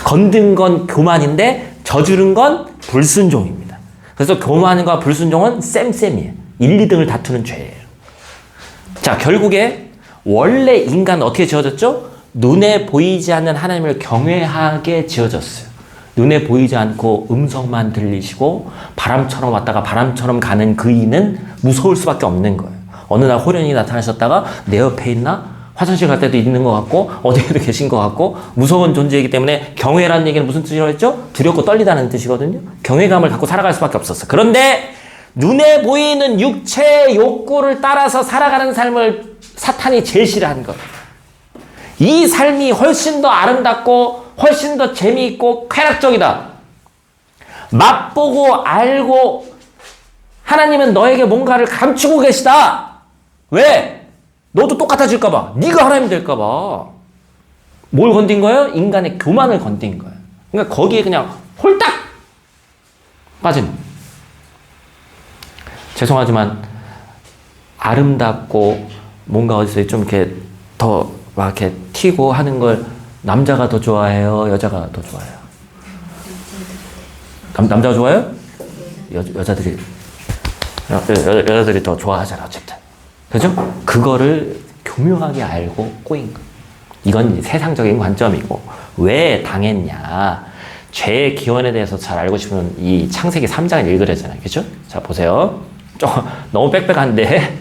건든 건 교만인데 저주른 건 불순종입니다. 그래서 교만과 불순종은 쌤이에요. 1, 2등을 다투는 죄예요. 자, 결국에 원래 인간은 어떻게 지어졌죠? 눈에 보이지 않는 하나님을 경외하게 지어졌어요. 눈에 보이지 않고 음성만 들리시고 바람처럼 왔다가 바람처럼 가는 그 이는 무서울 수밖에 없는 거예요. 어느 날 호련이 나타나셨다가 내 옆에 있나? 화장실 갈 때도 있는 것 같고 어디에도 계신 것 같고 무서운 존재이기 때문에 경외라는 얘기는 무슨 뜻이라고 했죠? 두렵고 떨리다는 뜻이거든요. 경외감을 갖고 살아갈 수밖에 없었어. 그런데 눈에 보이는 육체의 욕구를 따라서 살아가는 삶을 사탄이 제일 싫어하는 거예요. 이 삶이 훨씬 더 아름답고 훨씬 더 재미있고 쾌락적이다. 맛보고 알고 하나님은 너에게 뭔가를 감추고 계시다. 왜? 너도 똑같아질까 봐. 네가 하나님 될까 봐. 뭘 건든 거예요? 인간의 교만을 건든 거예요. 그러니까 거기에 그냥 홀딱 빠진. 죄송하지만 아름답고 뭔가 어디서 좀 이렇게 더 막 이렇게 튀고 하는 걸 남자가 더 좋아해요? 여자가 더 좋아해요? 남자가 좋아해요? 여자들이 더 좋아하잖아, 어쨌든. 그죠? 그거를 교묘하게 알고 꼬인 거. 이건 세상적인 관점이고, 왜 당했냐. 죄의 기원에 대해서 잘 알고 싶으면 이 창세기 3장을 읽으려잖아요. 그죠? 자, 보세요. 너무 빽빽한데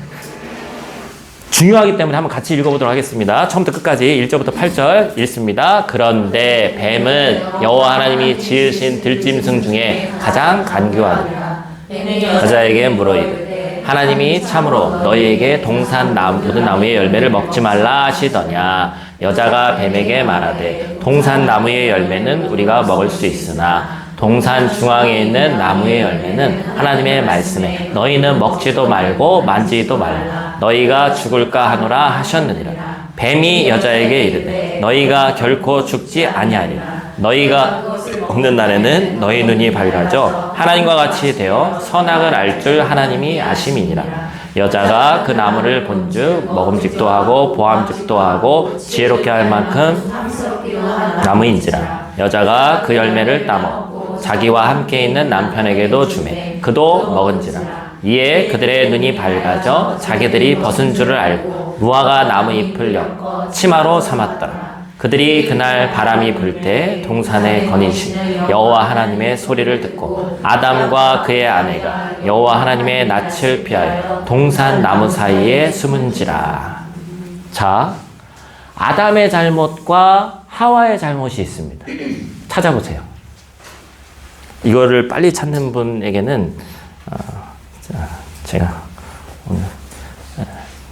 중요하기 때문에 한번 같이 읽어보도록 하겠습니다. 처음부터 끝까지 1절부터 8절 읽습니다. 그런데 뱀은 여호와 하나님이 지으신 들짐승 중에 가장 간교하니라. 여자에게 물어이르되 하나님이 참으로 너희에게 동산 모든 나무의 열매를 먹지 말라 하시더냐. 여자가 뱀에게 말하되 동산 나무의 열매는 우리가 먹을 수 있으나 동산 중앙에 있는 나무의 열매는 하나님의 말씀에 너희는 먹지도 말고 만지지도 말라. 너희가 죽을까 하노라 하셨느니라. 뱀이 여자에게 이르되 너희가 결코 죽지 아니하리라. 너희가 먹는 날에는 너희 눈이 밝아져 하나님과 같이 되어 선악을 알 줄 하나님이 아심이니라. 여자가 그 나무를 본즉 먹음직도 하고 보암직도 하고 지혜롭게 할 만큼 나무인지라. 여자가 그 열매를 따먹고 자기와 함께 있는 남편에게도 주매 그도 먹은지라. 이에 그들의 눈이 밝아져 자기들이 벗은 줄을 알고 무화과 나무 잎을 엮어 치마로 삼았더라. 그들이 그날 바람이 불 때 동산에 거니신 여호와 하나님의 소리를 듣고 아담과 그의 아내가 여호와 하나님의 낯을 피하여 동산 나무 사이에 숨은지라. 자, 아담의 잘못과 하와의 잘못이 있습니다. 찾아보세요. 이거를 빨리 찾는 분에게는 제가 오늘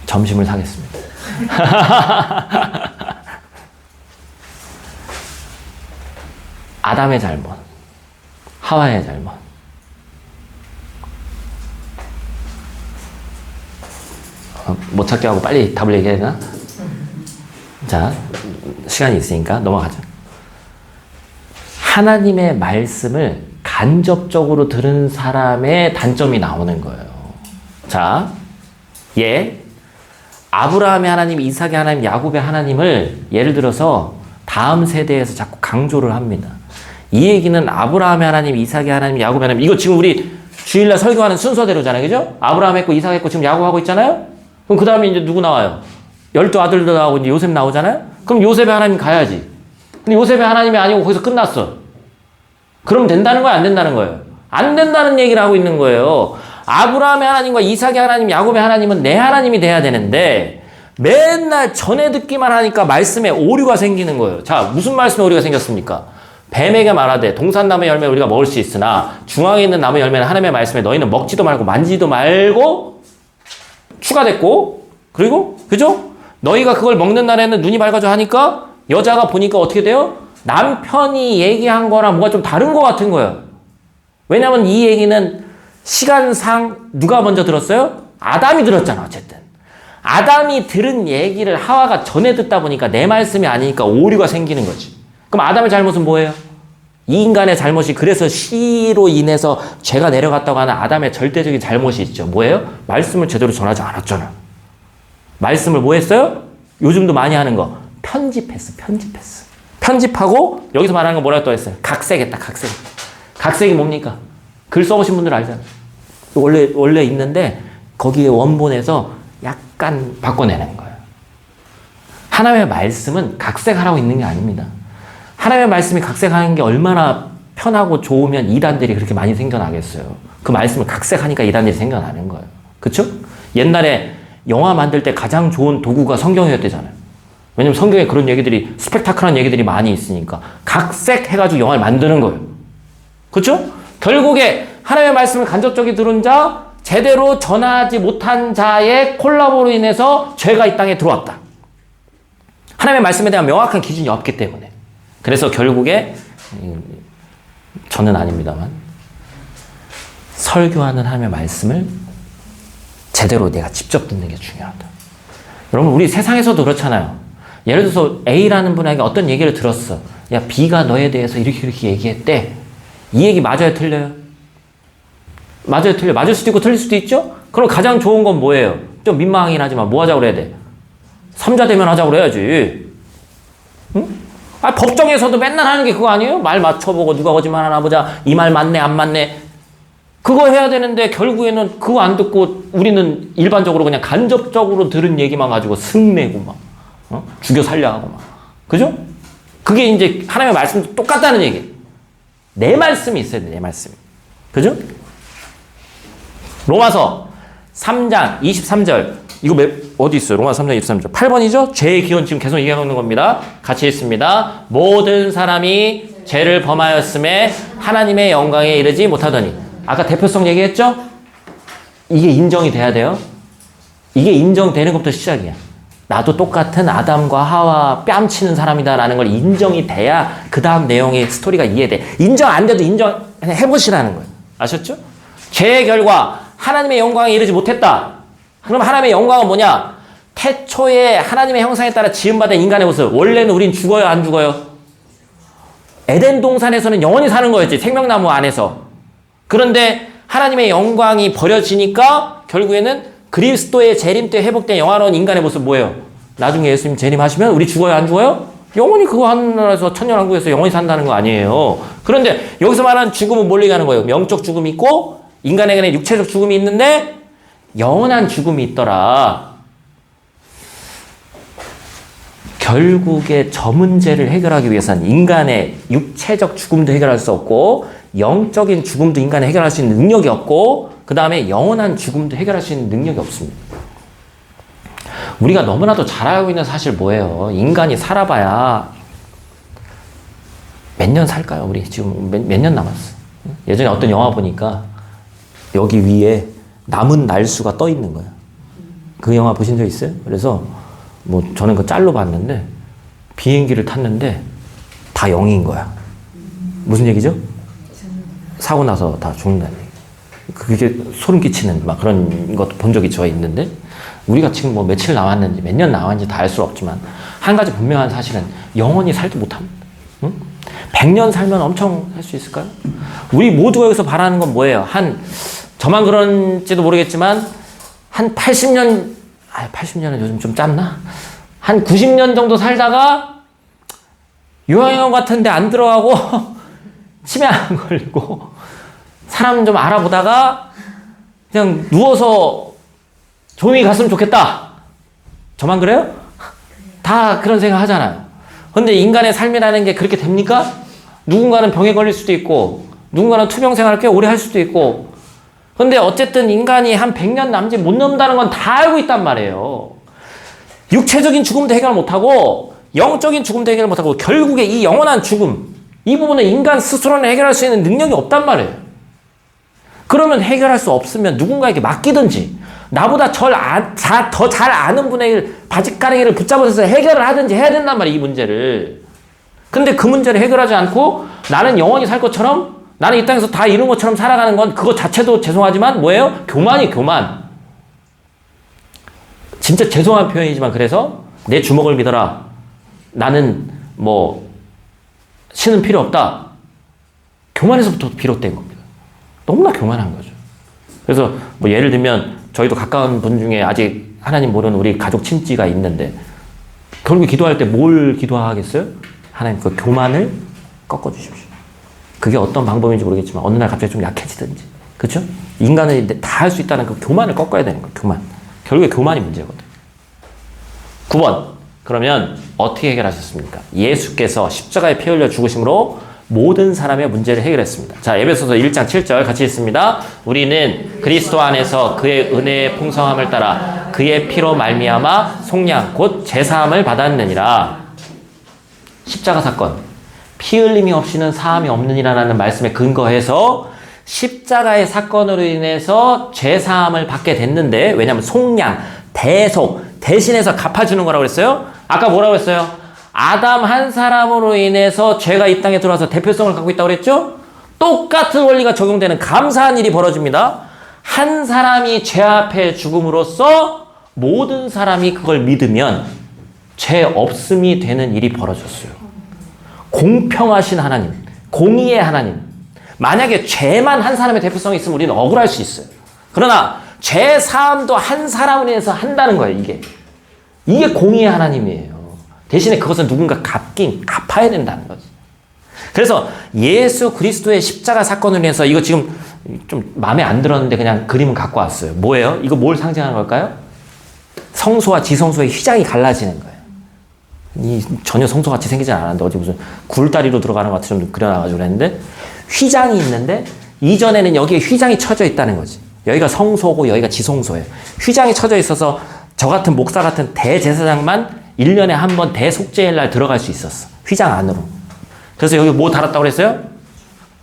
점심을 사겠습니다. 아담의 잘못, 하와의 잘못. 못 찾게 하고 빨리 답을 얘기해야 되나? 자, 시간이 있으니까 넘어가죠. 하나님의 말씀을 간접적으로 들은 사람의 단점이 나오는 거예요. 자, 아브라함의 하나님, 이삭의 하나님, 야곱의 하나님을 예를 들어서 다음 세대에서 자꾸 강조를 합니다. 이 얘기는 아브라함의 하나님, 이삭의 하나님, 야곱의 하나님, 이거 지금 우리 주일날 설교하는 순서대로잖아요. 그죠? 아브라함 했고, 이삭 했고, 지금 야곱 하고 있잖아요? 그럼 그 다음에 이제 누구 나와요? 12아들도 나오고, 이제 요셉 나오잖아요? 그럼 요셉의 하나님 가야지. 근데 요셉의 하나님이 아니고 거기서 끝났어. 그럼 된다는 거야, 안 된다는 거예요? 안 된다는 얘기를 하고 있는 거예요. 아브라함의 하나님과 이삭의 하나님, 야곱의 하나님은 내 하나님이 돼야 되는데 맨날 전해 듣기만 하니까 말씀에 오류가 생기는 거예요. 자, 무슨 말씀에 오류가 생겼습니까? 뱀에게 말하되 동산나무의 열매 우리가 먹을 수 있으나 중앙에 있는 나무 열매는 하나님의 말씀에 너희는 먹지도 말고 만지지도 말고 추가됐고, 그리고 그죠? 너희가 그걸 먹는 날에는 눈이 밝아져 하니까 여자가 보니까 어떻게 돼요? 남편이 얘기한 거랑 뭐가 좀 다른 것 같은 거예요. 왜냐면 이 얘기는 시간상 누가 먼저 들었어요? 아담이 들었잖아. 어쨌든 아담이 들은 얘기를 하와가 전해 듣다 보니까 내 말씀이 아니니까 오류가 생기는 거지. 그럼 아담의 잘못은 뭐예요? 이 인간의 잘못이, 그래서 시로 인해서 죄가 내려갔다고 하는 아담의 절대적인 잘못이 있죠. 뭐예요? 말씀을 제대로 전하지 않았잖아. 말씀을 뭐 했어요? 요즘도 많이 하는 거 편집했어. 편집하고 여기서 말하는 거 뭐라고 또 했어요? 각색했다. 각색이 뭡니까? 글 써보신 분들 알잖아요. 원래 있는데 거기에 원본에서 약간 바꿔내는 거예요. 하나님의 말씀은 각색하라고 있는 게 아닙니다. 하나님의 말씀이 각색하는 게 얼마나 편하고 좋으면 이단들이 그렇게 많이 생겨나겠어요. 그 말씀을 각색하니까 이단들이 생겨나는 거예요. 그쵸? 옛날에 영화 만들 때 가장 좋은 도구가 성경이었대잖아요. 왜냐면 성경에 그런 얘기들이, 스펙타클한 얘기들이 많이 있으니까 각색해가지고 영화를 만드는 거예요. 그쵸? 결국에 하나님의 말씀을 간접적으로 들은 자, 제대로 전하지 못한 자의 콜라보로 인해서 죄가 이 땅에 들어왔다. 하나님의 말씀에 대한 명확한 기준이 없기 때문에. 그래서 결국에 저는 아닙니다만 설교하는 하나님의 말씀을 제대로 내가 직접 듣는 게 중요하다. 여러분, 우리 세상에서도 그렇잖아요. 예를 들어서 A라는 분에게 어떤 얘기를 들었어. 야, B가 너에 대해서 이렇게 얘기했대. 이 얘기 맞아요, 틀려요? 맞아요, 틀려요? 맞을 수도 있고 틀릴 수도 있죠? 그럼 가장 좋은 건 뭐예요? 좀 민망하긴 하지만 뭐 하자고 그래야 돼? 삼자대면 하자고 그래야지. 응? 법정에서도 맨날 하는 게 그거 아니에요? 말 맞춰보고 누가 거짓말 하나 보자. 이 말 맞네, 안 맞네. 그거 해야 되는데 결국에는 그거 안 듣고 우리는 일반적으로 그냥 간접적으로 들은 얘기만 가지고 승내고 막 죽여 살려하고 막. 그죠? 그게 이제 하나님의 말씀도 똑같다는 얘기. 내 말씀이 있어야 돼, 내 말씀이. 그죠? 로마서 3장 23절. 이거 어디 있어요? 로마서 3장 23절. 8번이죠? 죄의 기원 지금 계속 얘기하고 있는 겁니다. 같이 읽습니다. 모든 사람이 죄를 범하였음에 하나님의 영광에 이르지 못하더니. 아까 대표성 얘기했죠? 이게 인정이 돼야 돼요. 이게 인정되는 것부터 시작이야. 나도 똑같은 아담과 하와 뺨치는 사람이다라는 걸 인정이 돼야 그 다음 내용의 스토리가 이해돼. 인정 안 돼도 인정해보시라는 거예요. 아셨죠? 죄의 결과 하나님의 영광에 이르지 못했다. 그럼 하나님의 영광은 뭐냐? 태초에 하나님의 형상에 따라 지음받은 인간의 모습. 원래는 우린 죽어요, 안 죽어요? 에덴 동산에서는 영원히 사는 거였지. 생명나무 안에서. 그런데 하나님의 영광이 버려지니까 결국에는 그리스도의 재림 때 회복된 영화로운 인간의 모습 뭐예요? 나중에 예수님 재림하시면 우리 죽어요, 안 죽어요? 영원히 그거 하늘나라에서 천년왕국에서 영원히 산다는 거 아니에요. 그런데 여기서 말하는 죽음은 뭘 얘기하는 거예요? 영적 죽음이 있고 인간에게는 육체적 죽음이 있는데 영원한 죽음이 있더라. 결국에 저 문제를 해결하기 위해서는 인간의 육체적 죽음도 해결할 수 없고 영적인 죽음도 인간이 해결할 수 있는 능력이 없고 그 다음에 영원한 죽음도 해결할 수 있는 능력이 없습니다. 우리가 너무나도 잘 알고 있는 사실 뭐예요? 인간이 살아봐야 몇 년 살까요? 우리 지금 몇 년 남았어? 예전에 어떤 영화 보니까 여기 위에 남은 날수가 떠 있는 거야. 그 영화 보신 적 있어요? 그래서 뭐 저는 그 짤로 봤는데 비행기를 탔는데 다 0인 거야. 무슨 얘기죠? 사고 나서 다 죽는다는 얘기. 그게 소름 끼치는 막 그런 것도 본 적이 저 있는데 우리가 지금 뭐 며칠 남았는지 몇 년 남았는지 다 알 수 없지만 한 가지 분명한 사실은 영원히 살도 못합니다. 응? 100년 살면 엄청 할 수 있을까요? 우리 모두가 여기서 바라는 건 뭐예요? 저만 그런지도 모르겠지만 한 80년 80년은 요즘 좀 짧나? 한 90년 정도 살다가 요양원 같은 데 안 들어가고 치매 안 걸리고 사람 좀 알아보다가 그냥 누워서 조용히 갔으면 좋겠다. 저만 그래요? 다 그런 생각 하잖아요. 근데 인간의 삶이라는 게 그렇게 됩니까? 누군가는 병에 걸릴 수도 있고 누군가는 투병 생활을 꽤 오래 할 수도 있고 근데 어쨌든 인간이 한 100년 남짓 못 넘다는 건 다 알고 있단 말이에요. 육체적인 죽음도 해결 못하고 영적인 죽음도 해결 못하고 결국에 이 영원한 죽음 이 부분은 인간 스스로는 해결할 수 있는 능력이 없단 말이에요. 그러면 해결할 수 없으면 누군가에게 맡기든지 나보다 더 잘 아는 분의 바짓가랭이를 붙잡아서 해결을 하든지 해야 된단 말이에요. 이 문제를. 근데 그 문제를 해결하지 않고 나는 영원히 살 것처럼 나는 이 땅에서 다 이룬 것처럼 살아가는 건 그거 자체도 죄송하지만 뭐예요? 교만이 교만. 진짜 죄송한 표현이지만 그래서 내 주먹을 믿어라. 나는 뭐 신은 필요 없다. 교만에서부터 비롯된 겁니다. 너무나 교만한 거죠. 그래서 뭐 예를 들면 저희도 가까운 분 중에 아직 하나님 모르는 우리 가족 친지가 있는데 결국 기도할 때 뭘 기도하겠어요? 하나님 그 교만을 꺾어주십시오. 그게 어떤 방법인지 모르겠지만 어느 날 갑자기 좀 약해지든지 그렇죠? 인간은 다 할 수 있다는 그 교만을 꺾어야 되는 거예요. 교만. 결국에 교만이 문제거든. 9번. 그러면 어떻게 해결하셨습니까? 예수께서 십자가에 피 흘려 죽으심으로 모든 사람의 문제를 해결했습니다. 자, 에베소서 1장 7절 같이 읽습니다. 우리는 그리스도 안에서 그의 은혜의 풍성함을 따라 그의 피로 말미암아 속량 곧 제사함을 받았느니라. 십자가 사건. 피 흘림이 없이는 사함이 없느니라는 말씀에 근거해서 십자가의 사건으로 인해서 죄사함을 받게 됐는데 왜냐하면 속량, 대속, 대신해서 갚아주는 거라고 그랬어요. 아까 뭐라고 했어요? 아담 한 사람으로 인해서 죄가 이 땅에 들어와서 대표성을 갖고 있다고 그랬죠? 똑같은 원리가 적용되는 감사한 일이 벌어집니다. 한 사람이 죄 앞에 죽음으로써 모든 사람이 그걸 믿으면 죄 없음이 되는 일이 벌어졌어요. 공평하신 하나님, 공의의 하나님. 만약에 죄만 한 사람의 대표성이 있으면 우리는 억울할 수 있어요. 그러나 죄 사함도 한 사람으로 인해서 한다는 거예요. 이게 공의의 하나님이에요. 대신에 그것은 누군가 갚아야 된다는 거지. 그래서 예수 그리스도의 십자가 사건으로 인해서 이거 지금 좀 마음에 안 들었는데 그냥 그림을 갖고 왔어요. 뭐예요? 이거 뭘 상징하는 걸까요? 성소와 지성소의 휘장이 갈라지는 거예요. 전혀 성소같이 생기지 않았는데 어디 무슨 굴다리로 들어가는 것 같이 좀 그려놔가지고 그랬는데 휘장이 있는데 이전에는 여기에 휘장이 쳐져 있다는 거지. 여기가 성소고 여기가 지성소예요. 휘장이 쳐져 있어서 저 같은 목사 같은 대제사장만 1년에 한 번 대속죄일 날 들어갈 수 있었어. 휘장 안으로. 그래서 여기 뭐 달았다고 그랬어요?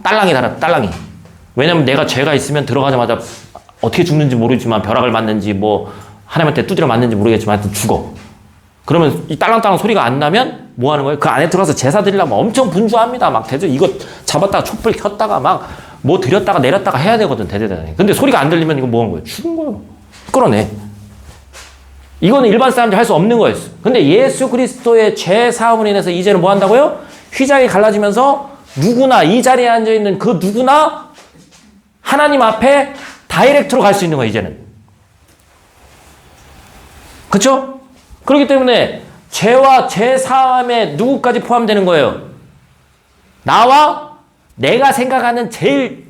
딸랑이 달았다. 딸랑이. 왜냐면 내가 죄가 있으면 들어가자마자 어떻게 죽는지 모르지만 벼락을 맞는지 뭐 하나님한테 두드려 맞는지 모르겠지만 하여튼 죽어. 그러면 이 딸랑딸랑 소리가 안 나면 뭐 하는 거예요? 그 안에 들어가서 제사 드리려면 엄청 분주합니다. 막 대저 이거 잡았다가 촛불 켰다가 막 뭐 드렸다가 내렸다가 해야 되거든, 대제사장이. 근데 소리가 안 들리면 이거 뭐 하는 거예요? 죽은 거예요. 끌어내. 이거는 일반 사람들이 할 수 없는 거였어. 근데 예수 그리스도의 죄 사함으로 인해서 이제는 뭐 한다고요? 휘장이 갈라지면서 누구나 이 자리에 앉아있는 그 누구나 하나님 앞에 다이렉트로 갈 수 있는 거예요, 이제는. 그렇죠? 그렇기 때문에 죄와 죄 사함에 누구까지 포함되는 거예요? 나와 내가 생각하는 제일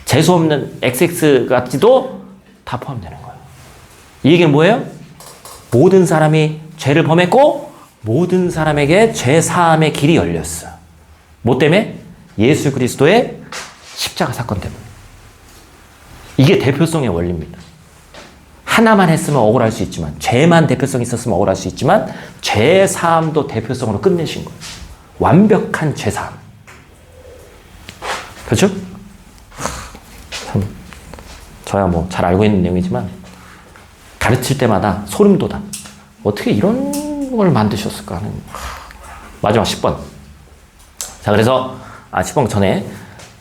재수없는 XX같이도 다 포함되는 거예요. 이 얘기는 뭐예요? 모든 사람이 죄를 범했고 모든 사람에게 죄 사함의 길이 열렸어. 뭐 때문에? 예수 그리스도의 십자가 사건 때문에. 이게 대표성의 원리입니다. 하나만 했으면 억울할 수 있지만, 죄만 대표성이 있었으면 억울할 수 있지만, 죄 사함도 대표성으로 끝내신 거예요. 완벽한 죄 사함. 그렇죠? 참, 저야 뭐 잘 알고 있는 내용이지만 가르칠 때마다 소름 돋아. 어떻게 이런 걸 만드셨을까 하는. 마지막 10번. 자, 그래서 10번 전에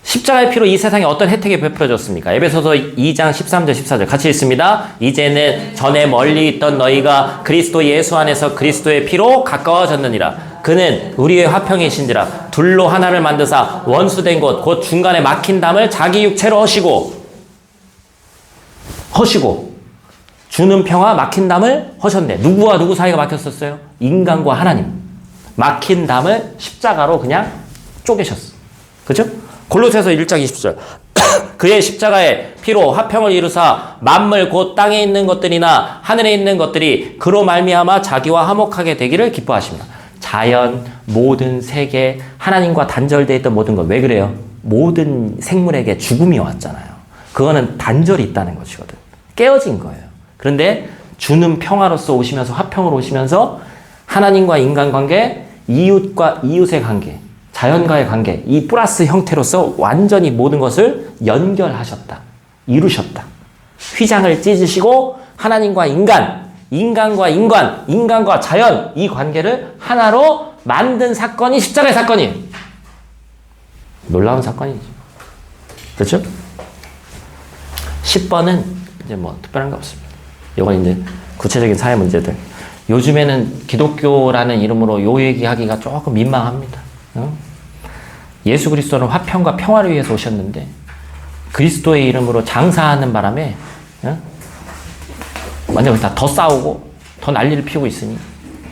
십자가의 피로 이 세상에 어떤 혜택이 베풀어졌습니까? 에베소서 2장 13절 14절 같이 읽습니다. 이제는 전에 멀리 있던 너희가 그리스도 예수 안에서 그리스도의 피로 가까워졌느니라. 그는 우리의 화평이신지라. 둘로 하나를 만드사 원수된 곳 곧 중간에 막힌 담을 자기 육체로 허시고 주는 평화 막힌 담을 허셨네. 누구와 누구 사이가 막혔었어요? 인간과 하나님. 막힌 담을 십자가로 그냥 쪼개셨어. 그죠? 골로새서 1장 20절. 그의 십자가의 피로 화평을 이루사 만물 곧 땅에 있는 것들이나 하늘에 있는 것들이 그로 말미암아 자기와 화목하게 되기를 기뻐하십니다. 자연, 모든 세계, 하나님과 단절되어 있던 모든 것. 왜 그래요? 모든 생물에게 죽음이 왔잖아요. 그거는 단절이 있다는 것이거든. 깨어진 거예요. 그런데 주는 평화로서 오시면서 화평으로 오시면서 하나님과 인간관계, 이웃과 이웃의 관계, 자연과의 관계, 이 플러스 형태로서 완전히 모든 것을 연결하셨다. 이루셨다. 휘장을 찢으시고 하나님과 인간, 인간과 인간, 인간과 자연, 이 관계를 하나로 만든 사건이 십자가의 사건이에요. 놀라운 사건이죠. 그렇죠? 10번은 이제 뭐 특별한 거 없습니다. 이건 이제 구체적인 사회 문제들. 요즘에는 기독교라는 이름으로 요 얘기하기가 조금 민망합니다. 예수 그리스도는 화평과 평화를 위해서 오셨는데 그리스도의 이름으로 장사하는 바람에 완전 다 더 싸우고 더 난리를 피우고 있으니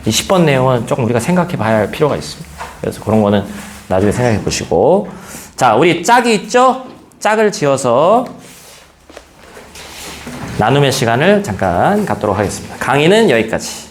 이 10번 내용은 조금 우리가 생각해 봐야 할 필요가 있습니다. 그래서 그런 거는 나중에 생각해 보시고. 자, 우리 짝이 있죠? 짝을 지어서 나눔의 시간을 잠깐 갖도록 하겠습니다. 강의는 여기까지.